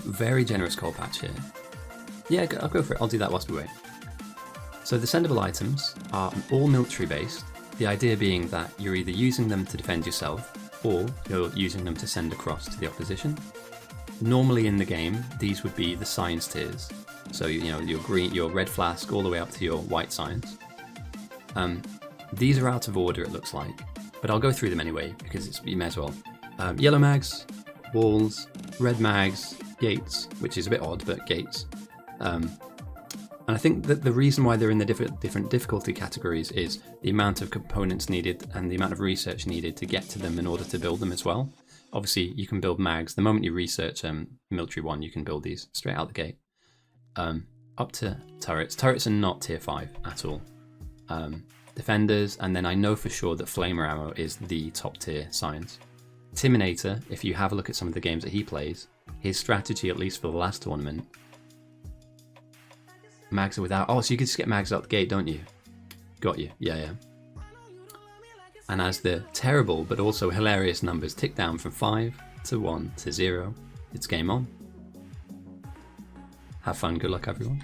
very generous coal patch here. Yeah, I'll go for it. I'll do that whilst we wait. So the sendable items are all military based, the idea being that you're either using them to defend yourself or you're using them to send across to the opposition. Normally in the game, these would be the science tiers. So your red flask all the way up to your white science. These are out of order, it looks like, but I'll go through them anyway because you may as well. Yellow mags, walls, red mags, gates, which is a bit odd, but gates. And I think that the reason why they're in the different difficulty categories is the amount of components needed and the amount of research needed to get to them in order to build them as well. Obviously, you can build mags. The moment you research military 1, you can build these straight out the gate. Up to turrets. Turrets are not tier 5 at all. Defenders, and then I know for sure that flamer ammo is the top tier science. Timinator, if you have a look at some of the games that he plays, his strategy, at least for the last tournament, mags are without. Oh, so you can just get mags out the gate, don't you? Got you. Yeah. And as the terrible but also hilarious numbers tick down from 5 to 1 to 0, it's game on. Have fun. Good luck, everyone.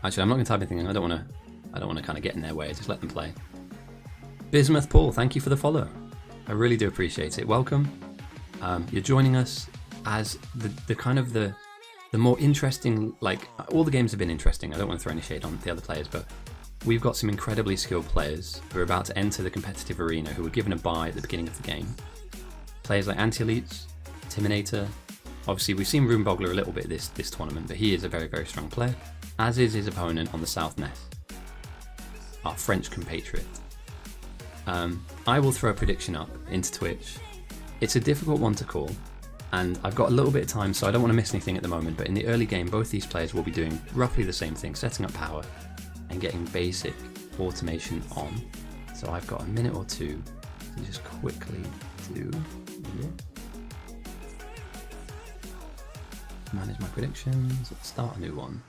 Actually, I'm not going to type anything. I don't want to kind of get in their way. Just let them play. Bismuth Paul, thank you for the follow. I really do appreciate it. Welcome. You're joining us as the kind of the more interesting. Like, all the games have been interesting. I don't want to throw any shade on the other players, but we've got some incredibly skilled players who are about to enter the competitive arena who were given a bye at the beginning of the game. Players like Anti-Elites, Timinator. Obviously, we've seen RuneBoggler a little bit this tournament, but he is a very, very strong player, as is his opponent on the South Ness, our French compatriot. I will throw a prediction up into Twitch. It's a difficult one to call, and I've got a little bit of time, so I don't want to miss anything at the moment, but in the early game, both these players will be doing roughly the same thing, setting up power and getting basic automation on. So I've got a minute or two to just quickly do manage my predictions. Let's start a new one.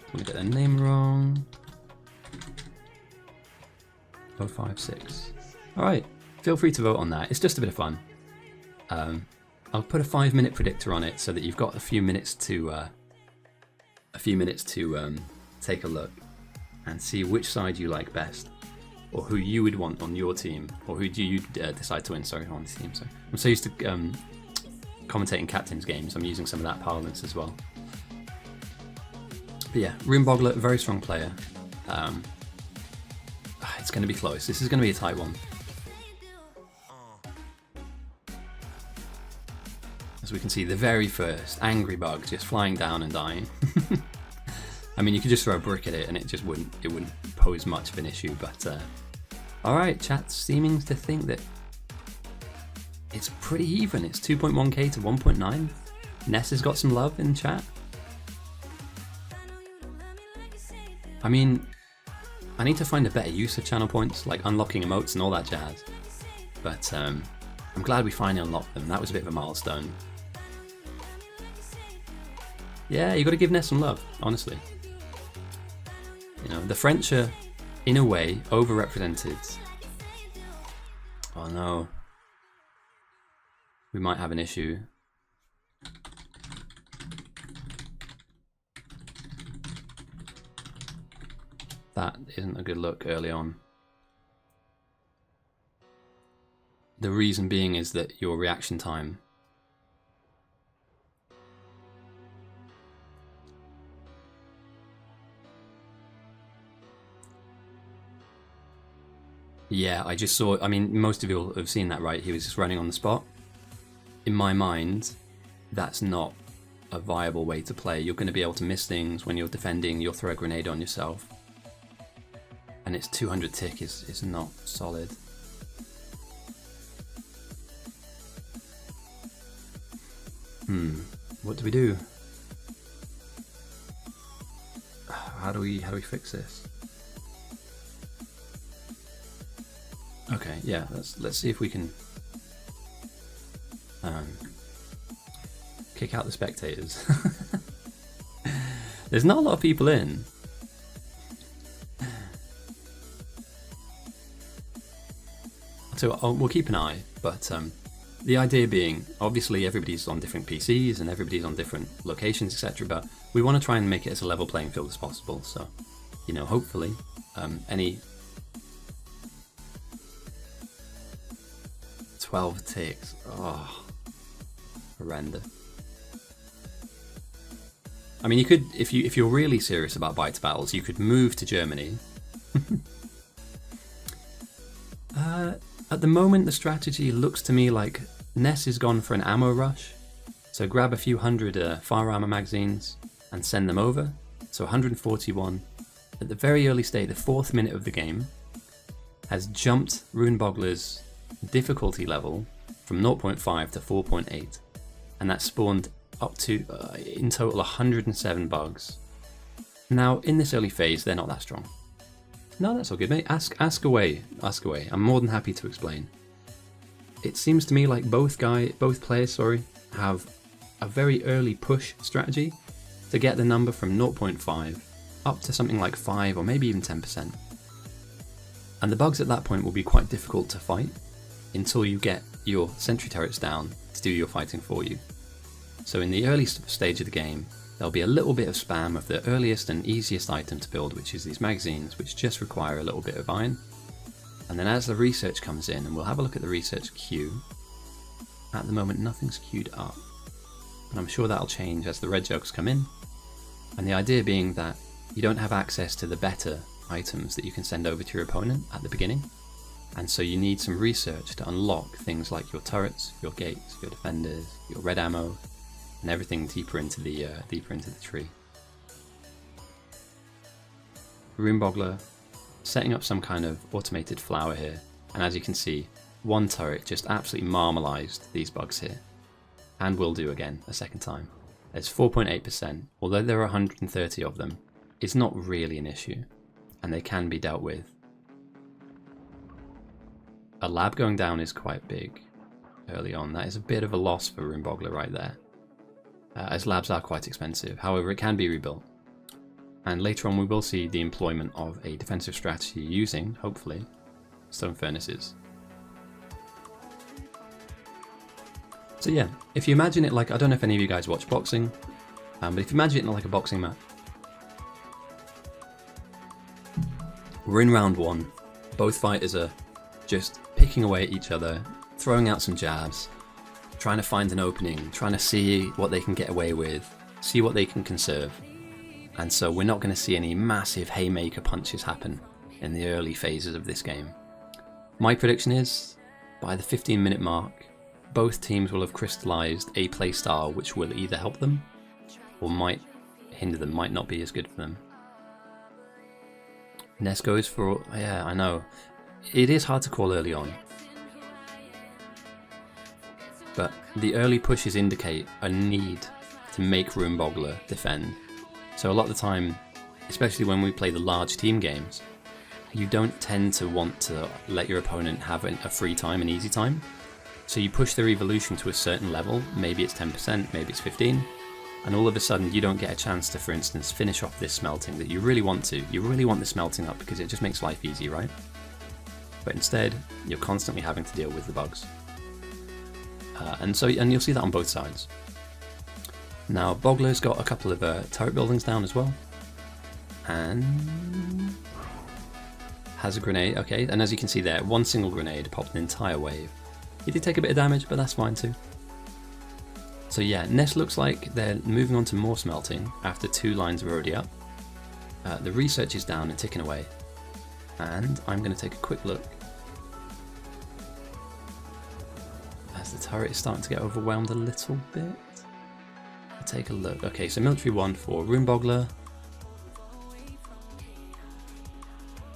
I'm gonna get their name wrong. 056. Alright, feel free to vote on that. It's just a bit of fun. I'll put a 5-minute predictor on it so that you've got a few minutes to take a look and see which side you like best, or who you would want on your team, or who do you decide to win. Sorry, on this team. So I'm so used to commentating captains games. I'm using some of that parlance as well. But yeah, RuneBoggler, very strong player. It's going to be close. This is going to be a tight one. As we can see, the very first angry bug just flying down and dying. I mean, you could just throw a brick at it and it wouldn't pose much of an issue. But all right, chat's seeming to think that it's pretty even. It's 2.1k to 1.9. Ness has got some love in chat. I mean, I need to find a better use of channel points, like unlocking emotes and all that jazz. But I'm glad we finally unlocked them. That was a bit of a milestone. Yeah, you got to give Ness some love, honestly. You know, the French are, in a way, overrepresented. Oh no. We might have an issue. That isn't a good look early on. The reason being is that your reaction time yeah, I just saw, I mean, most of you will have seen that, right? He was just running on the spot. In my mind, that's not a viable way to play. You're going to be able to miss things when you're defending. You'll throw a grenade on yourself. And its 200 tick is not solid. What do we do? How do we fix this? Okay, yeah, let's see if we can kick out the spectators. There's not a lot of people in. So we'll keep an eye, but the idea being, obviously everybody's on different PCs and everybody's on different locations, etc. But we want to try and make it as a level playing field as possible. So, you know, hopefully any 12 ticks. Oh, horrendous. I mean, you could, if you're really serious about bite battles, you could move to Germany. At the moment, the strategy looks to me like Ness is gone for an ammo rush. So grab a few hundred fire armor magazines and send them over. So 141 at the very early stage, the 4th minute of the game, has jumped RuneBoggler's difficulty level from 0.5 to 4.8, and that spawned up to in total 107 bugs. Now in this early phase, they're not that strong. No, that's all good, mate. Ask away. I'm more than happy to explain. It seems to me like both players, have a very early push strategy to get the number from 0.5 up to something like 5 or maybe even 10%. And the bugs at that point will be quite difficult to fight until you get your sentry turrets down to do your fighting for you. So in the early stage of the game, there'll be a little bit of spam of the earliest and easiest item to build, which is these magazines, which just require a little bit of iron. And then as the research comes in, and we'll have a look at the research queue, at the moment nothing's queued up, but I'm sure that'll change as the red jugs come in. And the idea being that you don't have access to the better items that you can send over to your opponent at the beginning, and so you need some research to unlock things like your turrets, your gates, your defenders, your red ammo, and everything deeper into the tree. RuneBoggler setting up some kind of automated flower here, and as you can see, one turret just absolutely marmalized these bugs here, and will do again a second time. There's 4.8%, although there are 130 of them, it's not really an issue, and they can be dealt with. A lab going down is quite big early on. That is a bit of a loss for RuneBoggler right there, as labs are quite expensive. However, it can be rebuilt. And later on we will see the employment of a defensive strategy using, hopefully, stone furnaces. So yeah, if you imagine it like, I don't know if any of you guys watch boxing, but if you imagine it like a boxing match. We're in round 1, both fighters are just picking away at each other, throwing out some jabs, trying to find an opening, trying to see what they can get away with, see what they can conserve. And so we're not going to see any massive haymaker punches happen in the early phases of this game. My prediction is, by the 15-minute mark, both teams will have crystallized a playstyle which will either help them or might hinder them, might not be as good for them. Ness goes for, yeah, I know. It is hard to call early on, but the early pushes indicate a need to make RuneBoggler defend. So a lot of the time, especially when we play the large team games, you don't tend to want to let your opponent have a free time, an easy time. So you push their evolution to a certain level, maybe it's 10%, maybe it's 15%, and all of a sudden you don't get a chance to, for instance, finish off this smelting that you really want to. You really want the smelting up because it just makes life easy, right? But instead, you're constantly having to deal with the bugs. And you'll see that on both sides. Now, Boggler's got a couple of turret buildings down as well. And has a grenade, okay, and as you can see there, one single grenade popped an entire wave. He did take a bit of damage, but that's fine too. So yeah, Ness looks like they're moving on to more smelting after 2 lines are already up. The research is down and ticking away. And I'm going to take a quick look as the turret is starting to get overwhelmed a little bit. I'll take a look. Okay, so military 1 for RuneBoggler.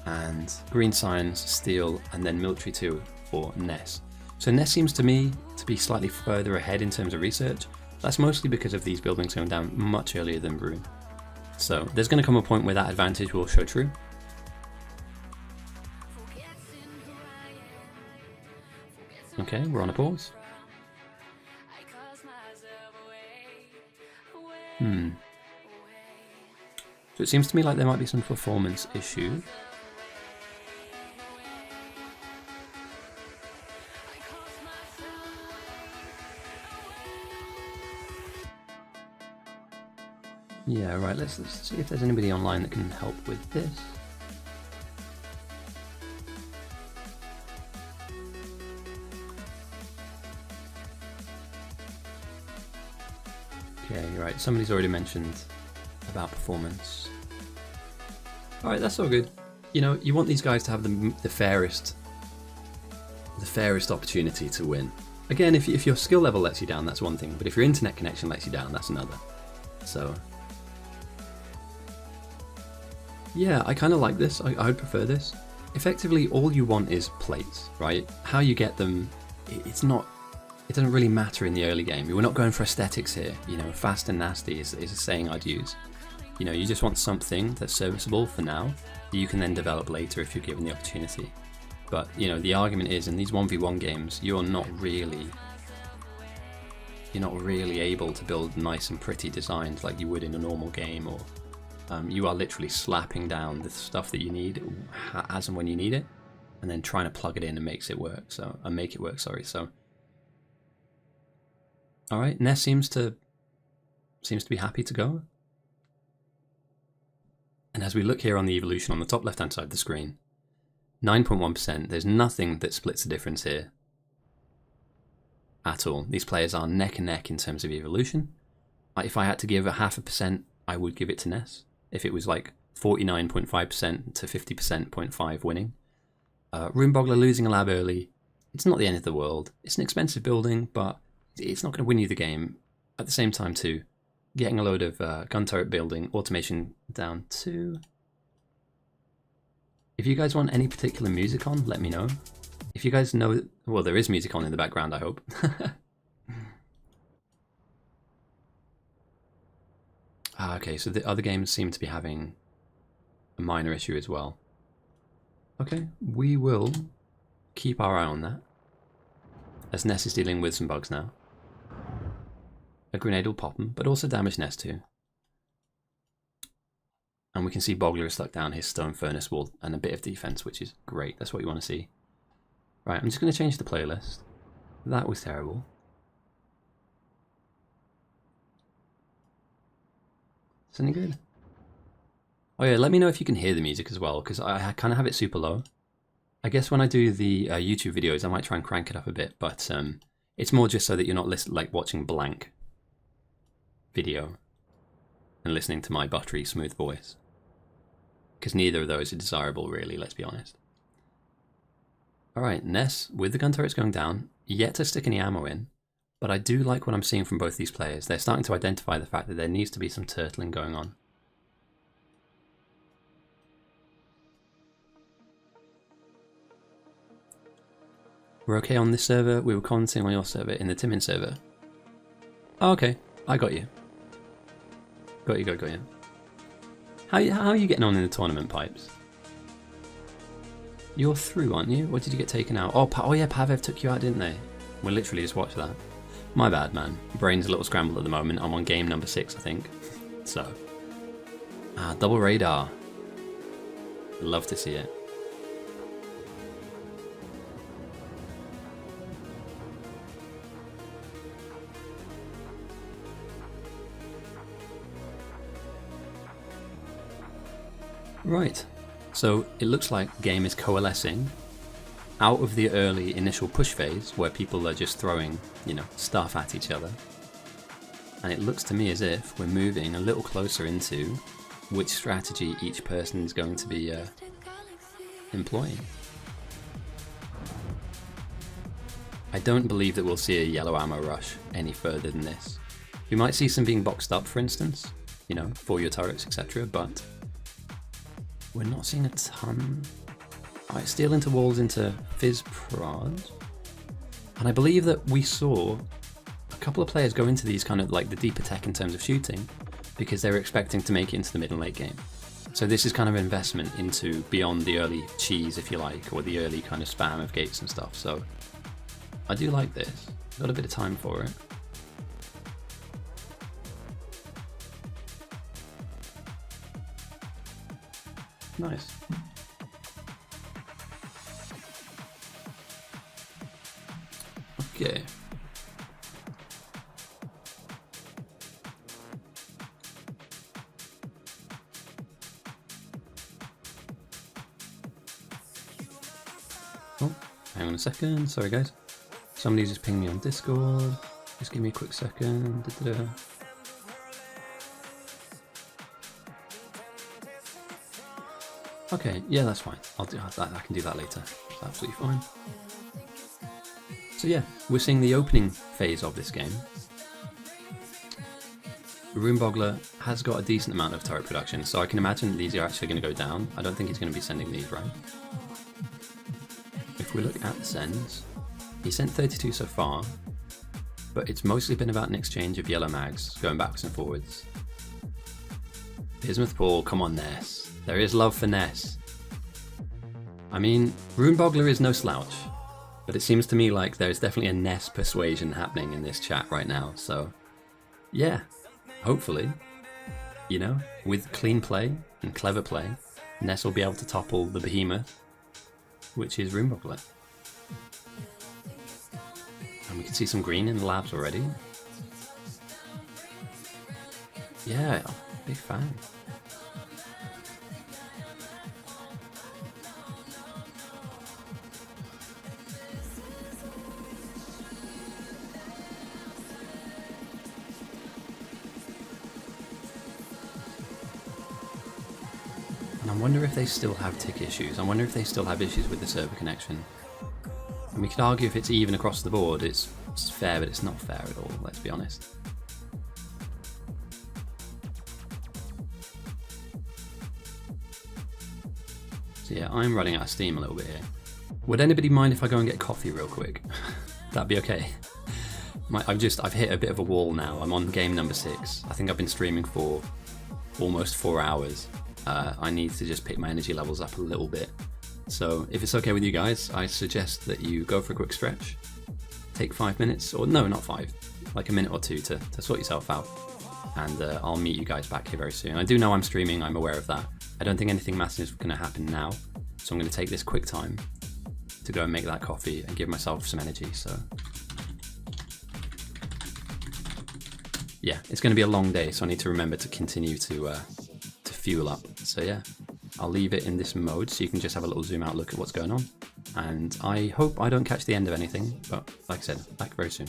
And green signs, steel, and then military 2 for Ness. So Ness seems to me to be slightly further ahead in terms of research. That's mostly because of these buildings going down much earlier than Rune. So there's going to come a point where that advantage will show true. Okay, we're on a pause. So it seems to me like there might be some performance issues. Yeah, right, let's see if there's anybody online that can help with this. Okay, right, somebody's already mentioned about performance. Alright, that's all good. You know, you want these guys to have the fairest opportunity to win. Again, if your skill level lets you down, that's one thing, but if your internet connection lets you down, that's another. So, yeah, I kind of like this. I would prefer this. Effectively, all you want is plates, right? How you get them, it doesn't really matter in the early game. We're not going for aesthetics here. You know, fast and nasty is a saying I'd use. You know, you just want something that's serviceable for now that you can then develop later if you're given the opportunity. But, you know, the argument is in these 1v1 games, you're not really able to build nice and pretty designs like you would in a normal game, or you are literally slapping down the stuff that you need as and when you need it, and then trying to plug it in and make it work. So, all right, Ness seems to be happy to go. And as we look here on the evolution on the top left-hand side of the screen, 9.1%, there's nothing that splits the difference here at all. These players are neck and neck in terms of evolution. If I had to give a 0.5%, I would give it to Ness. If it was like 49.5% to 50.5% winning. RuneBoggler losing a lab early, it's not the end of the world. It's an expensive building, but it's not going to win you the game. At the same time too, getting a load of gun turret building, automation down to... If you guys want any particular music on, let me know. If you guys know... Well, there is music on in the background, I hope. Okay, so the other games seem to be having a minor issue as well. Okay, we will keep our eye on that. As Ness is dealing with some bugs now. A grenade will pop him, but also damage Ness too. And we can see Boggler is stuck down his stone furnace wall and a bit of defense, which is great. That's what you want to see. Right, I'm just going to change the playlist. That was terrible. Is any good? Oh yeah, let me know if you can hear the music as well, because I kind of have it super low. I guess when I do the YouTube videos, I might try and crank it up a bit, but it's more just so that you're not like watching blank video and listening to my buttery smooth voice. Because neither of those are desirable, really, let's be honest. Alright, Ness, with the gun turrets going down, yet to stick any ammo in, but I do like what I'm seeing from both these players. They're starting to identify the fact that there needs to be some turtling going on. We're okay on this server, we were commenting on your server, in the Timin server. Oh, okay, I got you. Got you. How are you getting on in the tournament, Pipes? You're through, aren't you? Or did you get taken out? Oh yeah, Pavev took you out, didn't they? We literally just watched that. My bad, man. Brain's a little scrambled at the moment. I'm on game number 6, I think. So. Double radar. Love to see it. Right, so it looks like the game is coalescing out of the early initial push phase where people are just throwing, you know, stuff at each other. And it looks to me as if we're moving a little closer into which strategy each person is going to be employing. I don't believe that we'll see a yellow ammo rush any further than this. We might see some being boxed up, for instance, you know, for your turrets, etc., but we're not seeing a ton. Alright, steal into walls into Fizz Prod. And I believe that we saw a couple of players go into these kind of like the deeper tech in terms of shooting because they were expecting to make it into the mid and late game. So this is kind of an investment into beyond the early cheese, if you like, or the early kind of spam of gates and stuff. So I do like this. Got a bit of time for it. Nice. Okay. Oh, hang on a second. Sorry, guys. Somebody just pinged me on Discord. Just give me a quick second. Da-da-da. Okay, yeah, that's fine. I'll do that. I can do that later. It's absolutely fine. So yeah, we're seeing the opening phase of this game. RuneBoggler has got a decent amount of turret production, so I can imagine these are actually going to go down. I don't think he's going to be sending these, right? If we look at the sends, he sent 32 so far, but it's mostly been about an exchange of yellow mags, going backwards and forwards. Bismuth Ball, come on Ness. There is love for Ness. I mean, RuneBoggler is no slouch, but it seems to me like there's definitely a Ness persuasion happening in this chat right now, so yeah, hopefully, you know, with clean play and clever play, Ness will be able to topple the behemoth, which is RuneBoggler. And we can see some green in the labs already. Yeah, big fan. And I wonder if they still have tick issues. I wonder if they still have issues with the server connection. And we could argue if it's even across the board, it's fair, but it's not fair at all, let's be honest. So yeah, I'm running out of steam a little bit here. Would anybody mind if I go and get coffee real quick? That'd be okay. I've hit a bit of a wall now. I'm on game number 6. I think I've been streaming for almost 4 hours. I need to just pick my energy levels up a little bit. So if it's okay with you guys, I suggest that you go for a quick stretch. Take 5 minutes, or no, not 5, like a minute or 2 to sort yourself out. And I'll meet you guys back here very soon. I do know I'm streaming, I'm aware of that. I don't think anything massive is going to happen now. So I'm going to take this quick time to go and make that coffee and give myself some energy. So yeah, it's going to be a long day, so I need to remember to continue to fuel up. So yeah, I'll leave it in this mode so you can just have a little zoom out look at what's going on. And I hope I don't catch the end of anything, but like I said, back very soon.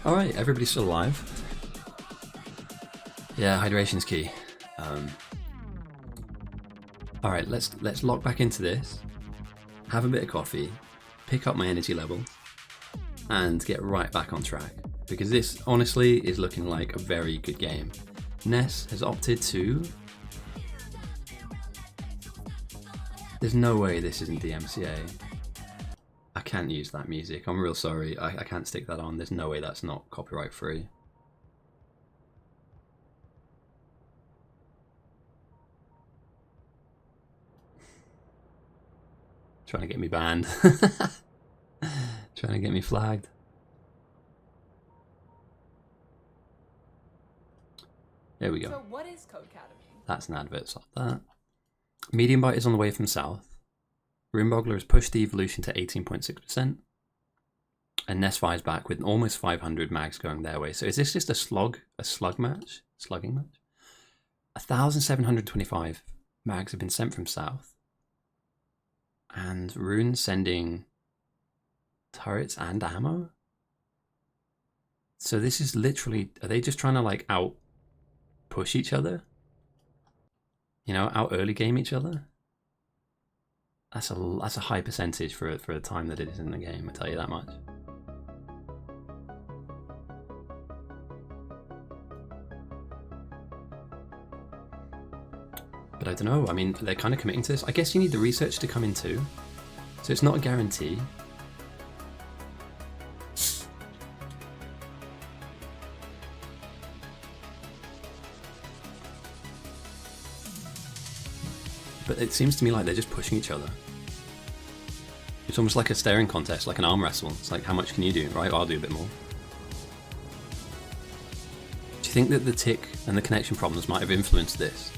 Alright, everybody's still alive. Yeah, hydration's key. Alright, let's lock back into this. have a bit of coffee, pick up my energy level, and get right back on track. Because this, honestly, is looking like a very good game. Ness has opted to... There's no way this isn't DMCA. I can't use that music. I'm real sorry. I can't stick that on. There's no way that's not copyright free. Trying to get me banned. Trying to get me flagged. There we go. So what is Codecademy? That's an advert, stop that. Medium Bite is on the way from south. RuneBoggler has pushed the evolution to 18.6%. And ness056 is back with almost 500 mags going their way. So is this just a slug match? Slugging match? 1,725 mags have been sent from south. And Rune sending turrets and ammo? So this is literally, are they just trying to like out push each other? You know, out early game each other? That's a high percentage for a time that it is in the game, I tell you that much. But I don't know, I mean, they're kind of committing to this. I guess you need the research to come in too. So it's not a guarantee. But it seems to me like they're just pushing each other. It's almost like a staring contest, like an arm wrestle. It's like, how much can you do, right? I'll do a bit more. Do you think that the tick and the connection problems might have influenced this?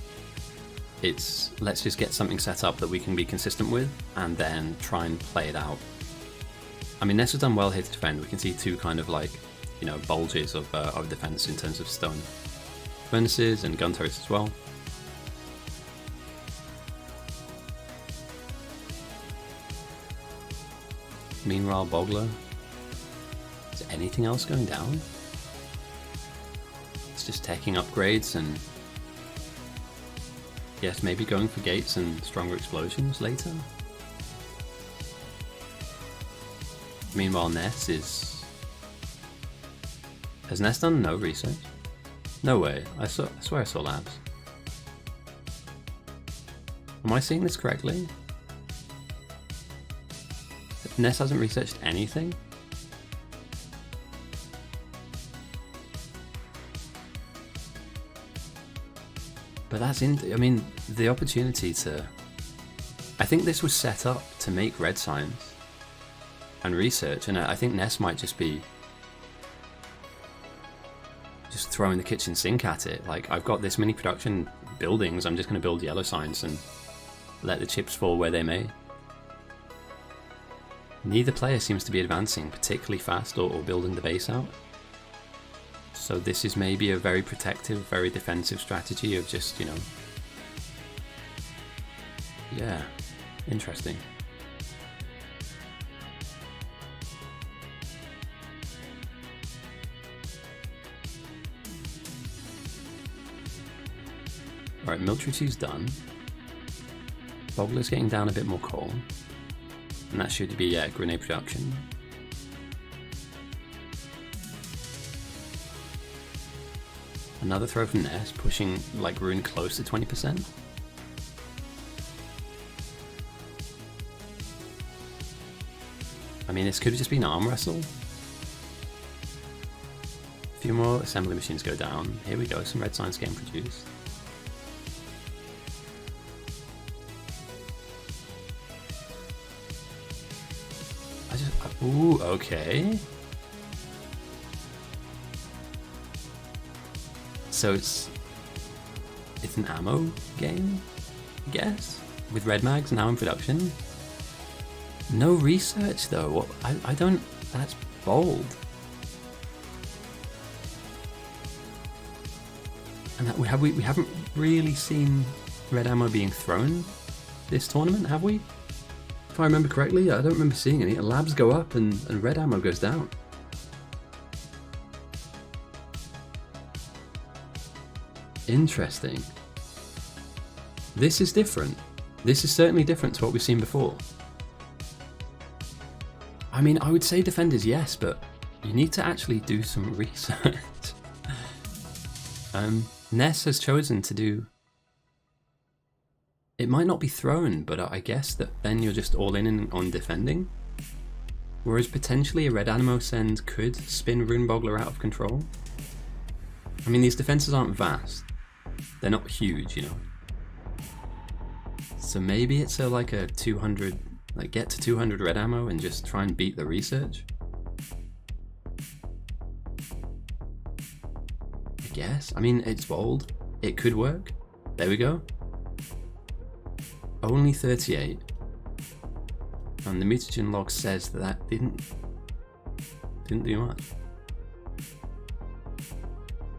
It's, let's just get something set up that we can be consistent with, and then try and play it out. I mean, Ness has done well here to defend. We can see two kind of like, you know, bulges of defense in terms of stone furnaces and gun turrets as well. Meanwhile, Boggler, is there anything else going down? It's just taking upgrades and yes, maybe going for gates and stronger explosions later. Meanwhile, Ness is... Has Ness done no research? No way, I swear I saw labs. Am I seeing this correctly? Ness hasn't researched anything? But that's I mean, the opportunity to... I think this was set up to make red signs and research, and I think Ness might just be just throwing the kitchen sink at it. Like, I've got this many production buildings, I'm just going to build yellow signs and let the chips fall where they may. Neither player seems to be advancing particularly fast or building the base out. So this is maybe a very protective, very defensive strategy of just, you know... Yeah, interesting. Alright, military 2's done. Boggler's getting down a bit more coal. And that should be, yeah, grenade production. Another throw from Ness, pushing like Rune close to 20%. I mean, this could have just been an arm wrestle. A few more assembly machines go down. Here we go, some red signs getting produced. Ooh, okay. So it's an ammo game, I guess, with red mags now in production. No research though. What I don't. That's bold. And that we haven't really seen red ammo being thrown this tournament, have we? If I remember correctly, I don't remember seeing any. Labs go up and red ammo goes down. Interesting. This is different. This is certainly different to what we've seen before. I mean, I would say defenders, yes, but you need to actually do some research. Ness has chosen to do... It might not be thrown, but I guess that then you're just all in on defending. Whereas potentially a red Animo send could spin RuneBoggler out of control. I mean, these defenses aren't vast. They're not huge, you know. So maybe it's like a 200, like get to 200 red ammo and just try and beat the research. I guess. I mean, it's bold. It could work. There we go. Only 38. And the mutagen log says that that didn't do much.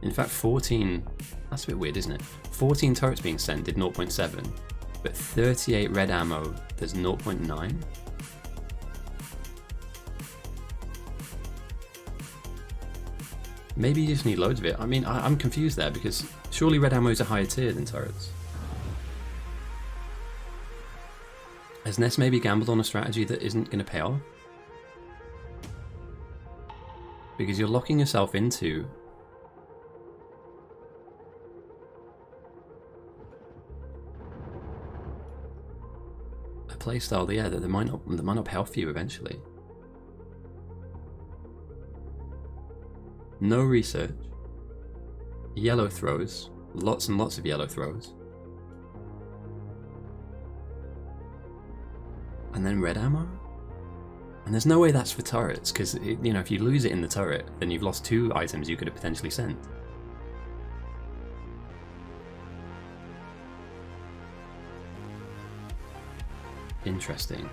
In fact, 14, that's a bit weird, isn't it? 14 turrets being sent did 0.7, but 38 red ammo does 0.9. Maybe you just need loads of it. I mean, I'm confused there because surely red ammo is a higher tier than turrets. Has Ness maybe gambled on a strategy that isn't going to pay off? Because you're locking yourself into a playstyle that might not pay off for you eventually. No research. Yellow throws. Lots and lots of yellow throws. And then red ammo? And there's no way that's for turrets, because, you know, if you lose it in the turret, then you've lost 2 items you could have potentially sent. Interesting.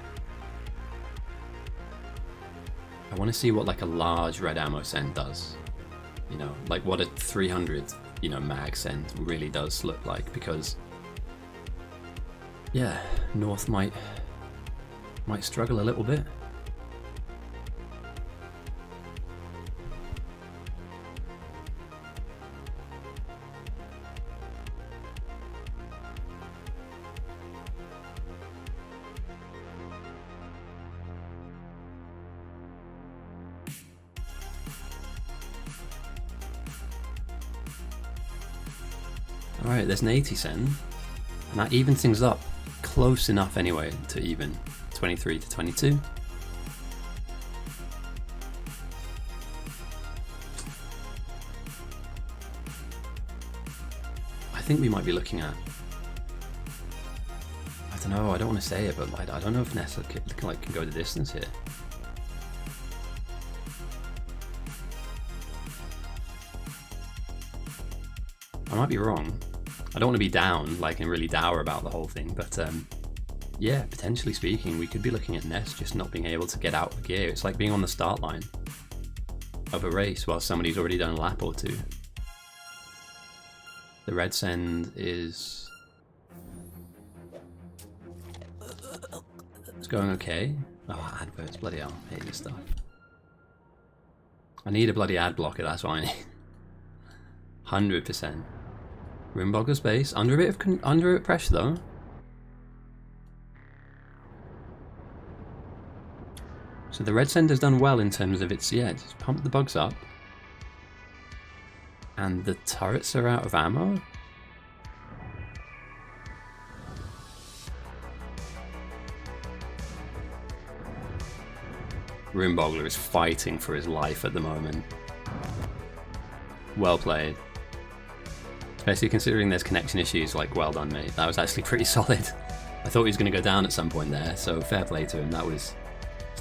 I want to see what like a large red ammo send does. You know, like what a 300, you know, mag send really does look like, because yeah, North might struggle a little bit. Alright, there's an 80 send, and that evens things up close enough anyway to even 23 to 22. I think we might be looking at, I don't know, I don't want to say it, but I don't know if Ness can go the distance here. I might be wrong. I don't want to be down, like, and really dour about the whole thing, but yeah, potentially speaking, we could be looking at Ness just not being able to get out of gear. It's like being on the start line of a race while somebody's already done a lap or 2. The red send is... it's going okay. Oh, adverts, bloody hell, I hate this stuff. I need a bloody ad blocker, that's what I need. 100%. RuneBoggler's base, under a bit of pressure though. So the red send has done well in terms of its, yeah, just pumped the bugs up. And the turrets are out of ammo. RuneBoggler is fighting for his life at the moment. Well played. Especially considering there's connection issues, like, well done mate. That was actually pretty solid. I thought he was going to go down at some point there, so fair play to him. It's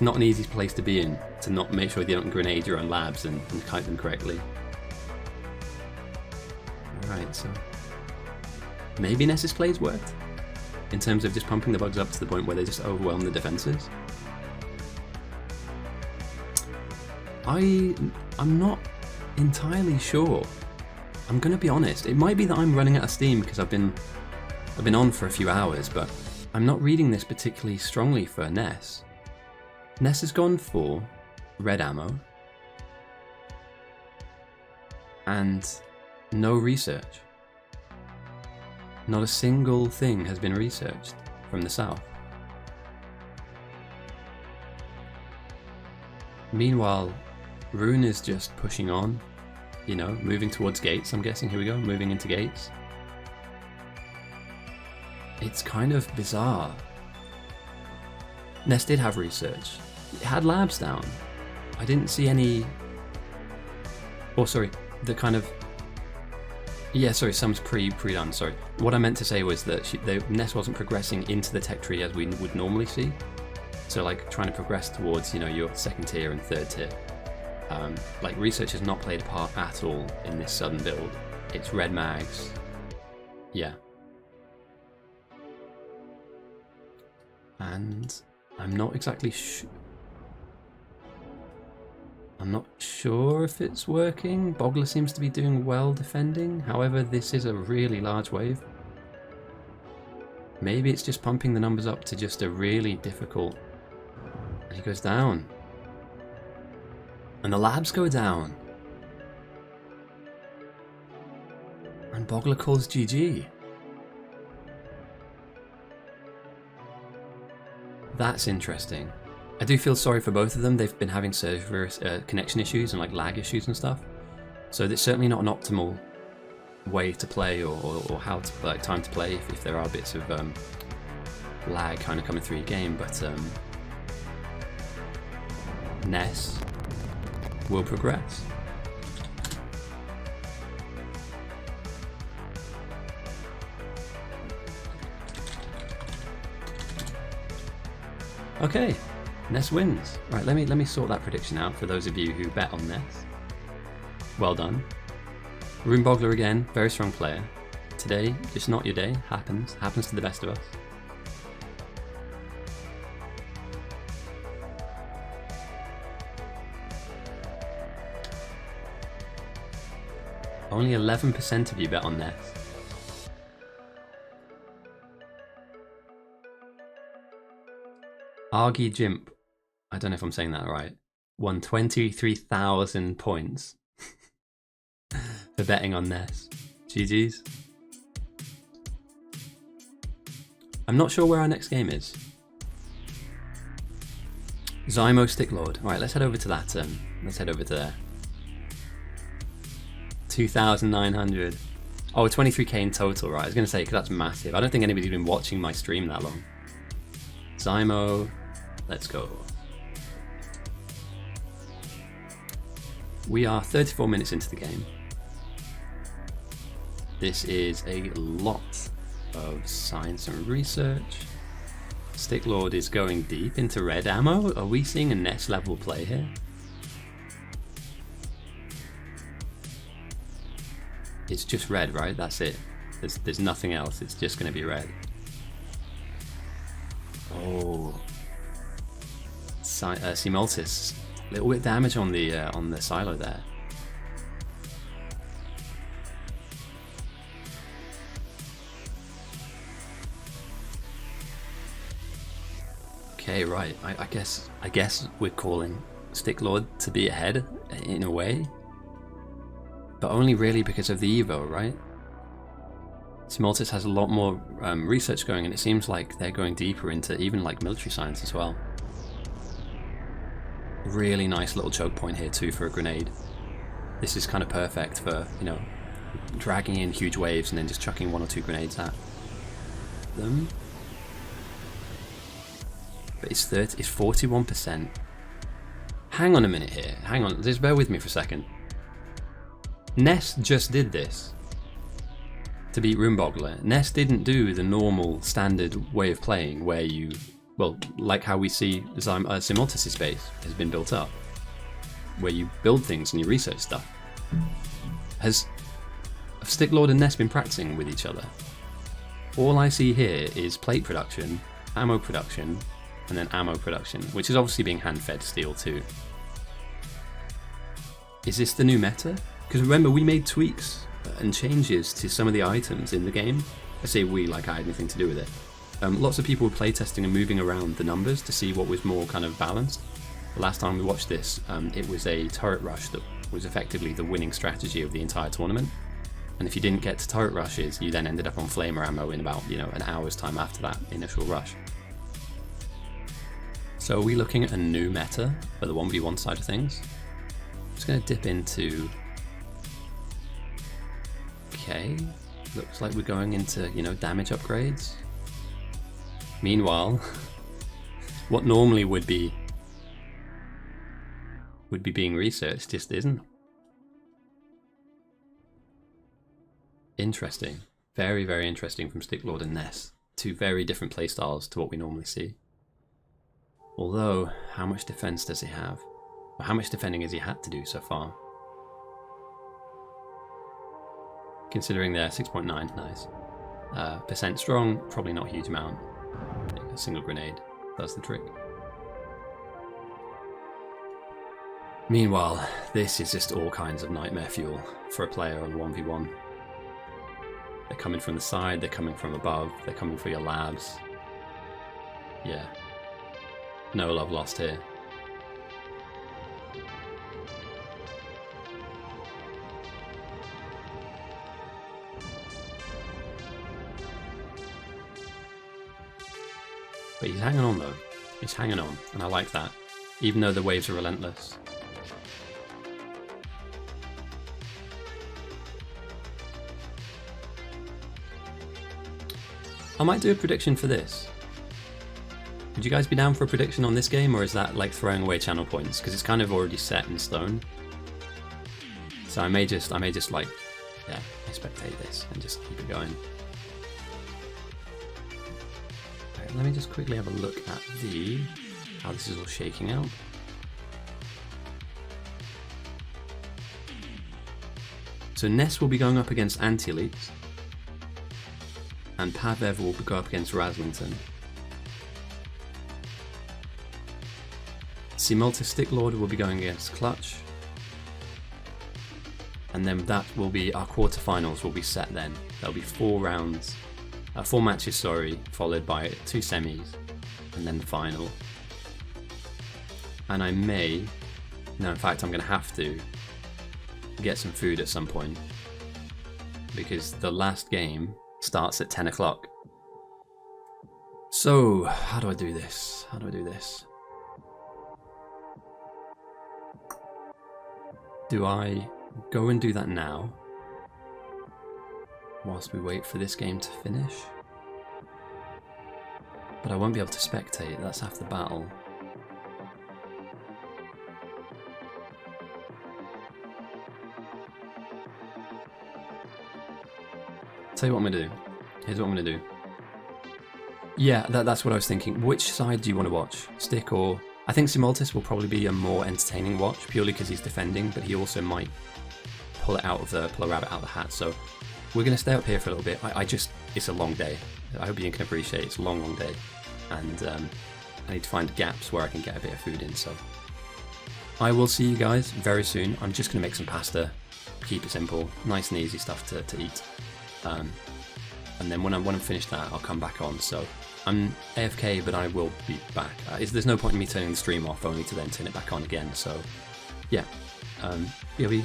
not an easy place to be in, to not make sure you don't grenade your own labs and kite them correctly. Alright, so maybe Ness's plays worked, in terms of just pumping the bugs up to the point where they just overwhelm the defenses. I'm not entirely sure. I'm gonna be honest, it might be that I'm running out of steam because I've been on for a few hours, but I'm not reading this particularly strongly for Ness. Ness has gone for red ammo and no research. Not a single thing has been researched from the south. Meanwhile, Rune is just pushing on, you know, moving towards gates, I'm guessing. Here we go, moving into gates. It's kind of bizarre. Ness did have research. It had labs down. I didn't see any... Oh, sorry, the kind of... Yeah, sorry, some's pre-done, sorry. What I meant to say was that Ness wasn't progressing into the tech tree as we would normally see. So like trying to progress towards, you know, your second tier and third tier. Like research has not played a part at all in this sudden build. It's red mags. Yeah. And I'm not exactly I'm not sure if it's working. Boggler seems to be doing well defending. However, this is a really large wave. Maybe it's just pumping the numbers up to just a really difficult... And he goes down. And the labs go down. And Boggler calls GG. That's interesting. I do feel sorry for both of them. They've been having server connection issues and like lag issues and stuff. So it's certainly not an optimal way to play or how to like time to play if there are bits of lag kind of coming through your game. But Ness will progress. Okay. Ness wins. Right, let me sort that prediction out for those of you who bet on Ness. Well done. RuneBoggler again, very strong player. Today, just not your day. Happens to the best of us. Only 11% of you bet on Ness. Argy Jimp, I don't know if I'm saying that right, won 23,000 points for betting on Ness. GG's. I'm not sure where our next game is. Zymo Sticklord. Alright, let's head over to that. Let's head over to there. 2,900. Oh, 23k in total, right? I was going to say, because that's massive. I don't think anybody's been watching my stream that long. Zymo, let's go. We are 34 minutes into the game. This is a lot of science and research. Sticklord is going deep into red ammo. Are we seeing a Ness level play here? It's just red, right? That's it. There's nothing else. It's just going to be red. Oh, Simultis, a little bit damage on the silo there. Okay, right. I guess we're calling Sticklord to be ahead in a way, but only really because of the Evo, right? Simultis has a lot more research going, and it seems like they're going deeper into even like military science as well. Really nice little choke point here too for a grenade. This is kind of perfect for, you know, dragging in huge waves and then just chucking 1 or 2 grenades at them. But it's 41%. Hang on a minute here. Hang on, just bear with me for a second. Ness just did this to beat RuneBoggler. Ness didn't do the normal standard way of playing where you, well, like how we see Simultis' base has been built up, where you build things and you research stuff. Have Sticklord and Ness been practicing with each other? All I see here is plate production, ammo production, and then ammo production, which is obviously being hand-fed steel too. Is this the new meta? Because remember, we made tweaks and changes to some of the items in the game. I say we, like I had anything to do with it. Lots of people were playtesting and moving around the numbers to see what was more kind of balanced. The last time we watched this, it was a turret rush that was effectively the winning strategy of the entire tournament. And if you didn't get to turret rushes, you then ended up on flamer ammo in about, you know, an hour's time after that initial rush. So are we looking at a new meta for the 1v1 side of things? I'm just going to dip into... Okay, looks like we're going into, you know, damage upgrades. Meanwhile, what normally would be being researched just isn't. Interesting. Very, very interesting from Sticklord and Ness. Two very different playstyles to what we normally see. Although, how much defense does he have? Or how much defending has he had to do so far? Considering they're 6.9, nice. Percent strong, probably not a huge amount. A single grenade does the trick. Meanwhile, this is just all kinds of nightmare fuel for a player on 1v1. They're coming from the side, they're coming from above, they're coming for your labs. Yeah. No love lost here. But he's hanging on though. He's hanging on, and I like that. Even though the waves are relentless. I might do a prediction for this. Would you guys be down for a prediction on this game, or is that like throwing away channel points? Because it's kind of already set in stone. So I may just like, yeah, spectate this and just keep it going. Right, let me just quickly have a look at how this is all shaking out. So Ness will be going up against anti-elites, and Pavev will go up against Raslington. Simultus Sticklord will be going against Clutch, and then that will be our quarterfinals will be set then. There'll be 4 matches, sorry, followed by 2 semis, and then the final. And in fact I'm going to have to get some food at some point, because the last game starts at 10 o'clock. So, how do I do this? Do I go and do that now, whilst we wait for this game to finish? But I won't be able to spectate, that's half the battle. Tell you what I'm gonna do. Here's what I'm gonna do. Yeah, that's what I was thinking. Which side do you want to watch? Stick or... I think Simultus will probably be a more entertaining watch, purely because he's defending, but he also might pull a rabbit out of the hat. So we're gonna stay up here for a little bit. It's a long day. I hope you can appreciate it's a long day. And I need to find gaps where I can get a bit of food in, so... I will see you guys very soon. I'm just gonna make some pasta, keep it simple, nice and easy stuff to eat. And then when I'm finished that, I'll come back on. So I'm AFK, but I will be back. There's no point in me turning the stream off, only to then turn it back on again. So yeah, BRB.